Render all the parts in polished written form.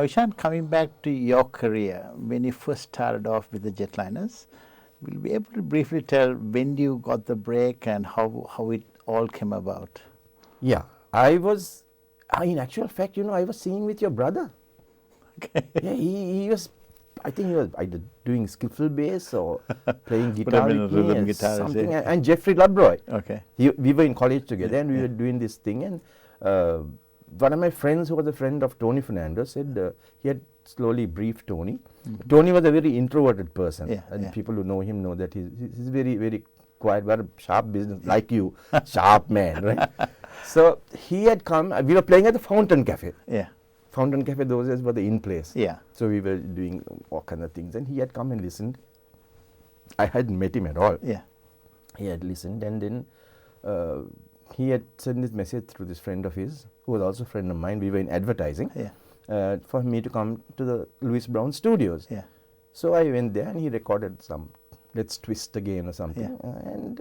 Ishan, coming back to your career, when you first started off with the jetliners, will you be able to briefly tell when you got the break and how it all came about? Yeah, I was, in actual fact, I was singing with your brother. Okay. Yeah, he was, I think he was either doing skiffle bass or playing Would have guitar been a with me rhythm or guitarist, something. yeah. And Jeffrey Ludbroy. Okay. We were in college together, Yeah, and we yeah. were doing this thing. And one of my friends, who was a friend of Tony Fernando, said he had slowly briefed Tony. Tony was a very introverted person, Yeah, and yeah. people who know him know that he's very, very quiet, very sharp business, like you, sharp man, right? So he had come. We were playing at the Fountain Cafe. Yeah. Fountain Cafe, those days were the in place. Yeah. So we were doing all kinds of things, and he had come and listened. I hadn't met him at all. Yeah. He had listened, and then he had sent this message through this friend of his, who was also a friend of mine. We were in advertising, Yeah. for me to come to the Louis Brown studios. Yeah. So I went there, and he recorded some Let's Twist Again or something, Yeah. and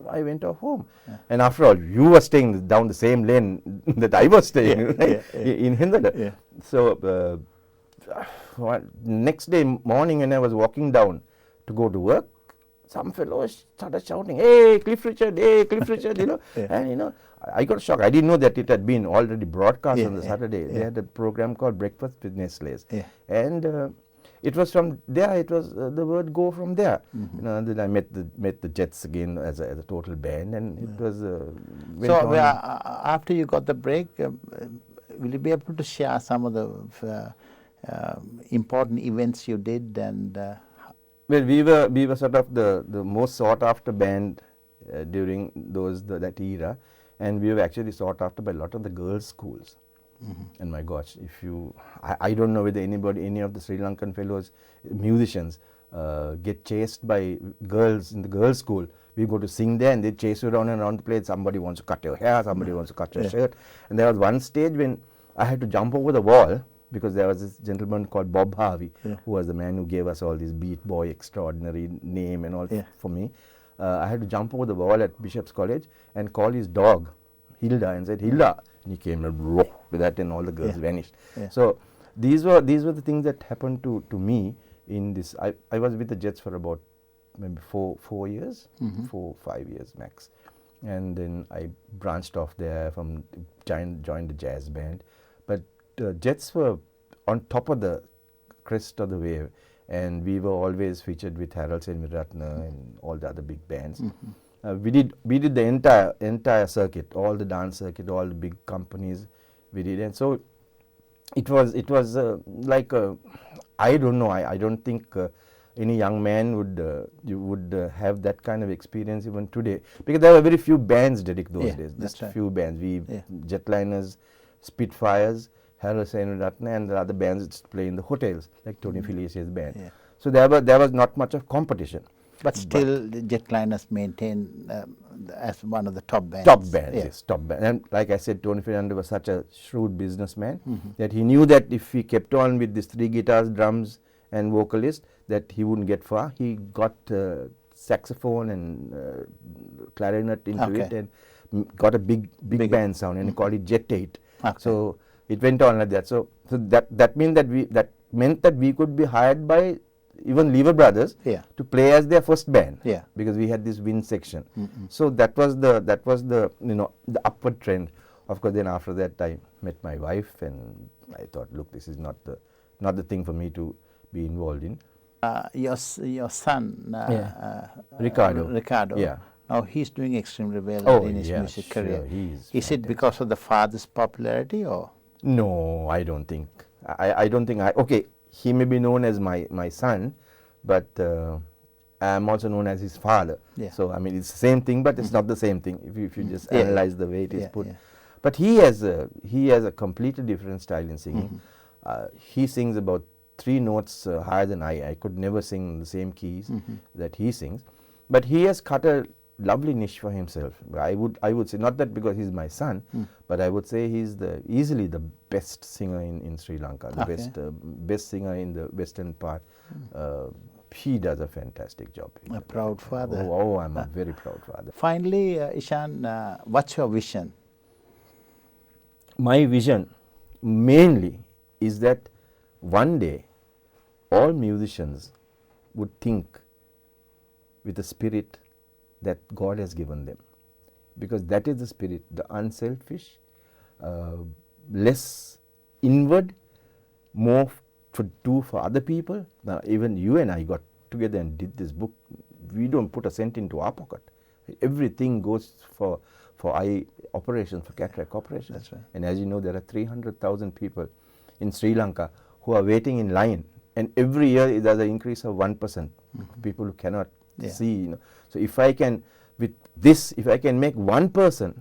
I went off home. Yeah. And after all, you were staying down the same lane that I was staying, Yeah, right? yeah, yeah. In Hindada. Yeah. So next day morning, when I was walking down to go to work, some fellow started shouting, "Hey, Cliff Richard! Hey, Cliff Richard!" Yeah. And I got shocked. I didn't know that it had been already broadcast Yeah, on the yeah, Saturday. They yeah. had a program called Breakfast with Nestle's, Yeah. and it was from there. It was the word go from there. Mm-hmm. Then I met the Jets again as a total band, and it was. Went So on. after you got the break, will you be able to share some of the important events you did and? Well, we were sort of the most sought after band during that era, and we were actually sought after by a lot of the girls' schools. And my gosh, I don't know whether any of the Sri Lankan fellows, musicians, get chased by girls in the girls' school. We go to sing there, and they chase you around and around the place. Somebody wants to cut your hair, somebody wants to cut your shirt. And there was one stage when I had to jump over the wall, because there was this gentleman called Bob Harvey, who was the man who gave us all this Beat Boy extraordinary name and all for me. I had to jump over the wall at Bishop's College and call his dog, Hilda, and said, "Hilda." And he came and roar with that, and all the girls vanished. Yeah. So these were the things that happened to me in this. I was with the Jets for about maybe 4 years, 4-5 years max. And then I branched off there from joined the jazz band. But Jets were on top of the crest of the wave, and we were always featured with Harold Senviratne and all the other big bands. We did the entire circuit, all the dance circuit, all the big companies we did, and so it was like I don't know. I don't think any young man would have that kind of experience even today, because there were very few bands, Derek, those days. Just right. few bands. Jetliners, Spitfires, Harold Senviratne, and the other bands that play in the hotels, like Tony Felicia's band. Yeah. So there was not much of competition. But still, the Jetliners maintain as one of the top bands. Top bands, yes, top band. And like I said, Tony Fernando was such a shrewd businessman that he knew that if he kept on with these 3 guitars, drums, and vocalist, that he wouldn't get far. He got saxophone and clarinet into it, and got a big band sound, and he called it Jet 8. Okay. So it went on like that. So that meant that we could be hired by even Lever Brothers to play as their first band, because we had this wind section. So that was the the upward trend. Of course, then after that I met my wife, and I thought, look, this is not the thing for me to be involved in. Your son, Ricardo. Yeah. Now he's doing extremely well in his music career. Is it because of the father's popularity, or? No, I don't think. I don't think. Okay, he may be known as my son, but I am also known as his father. Yeah. So I mean, it's the same thing, but it's not the same thing if you just analyze the way it is put. Yeah. But he has a completely different style in singing. He sings about 3 notes higher than I. I could never sing in the same keys that he sings. But he has cut a lovely niche for himself. I would say, not that because he's my son, but I would say he's easily the best singer in Sri Lanka, the best singer in the western part. He does a fantastic job. A proud father. Oh, I'm a very proud father. Finally, Ishan, what's your vision? My vision mainly is that one day all musicians would think with the spirit that God has given them, because that is the spirit, the unselfish, less inward, more to do for other people. Now, even you and I got together and did this book. We don't put a cent into our pocket. Everything goes for eye operations, for cataract operations. That's right. And as you know, there are 300,000 people in Sri Lanka who are waiting in line, and every year there's an increase of 1%. People who cannot see. You know. So if I can, with this, if I can make one person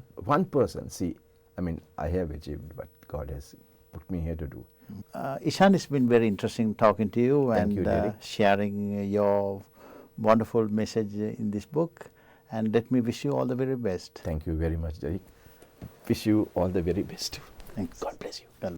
see, I mean, I have achieved what God has put me here to do. Ishan, it's been very interesting talking to you. Thank and you, Derek. Sharing your wonderful message in this book. And let me wish you all the very best. Thank you very much, Derek. Wish you all the very best. Thanks. God bless you. Well,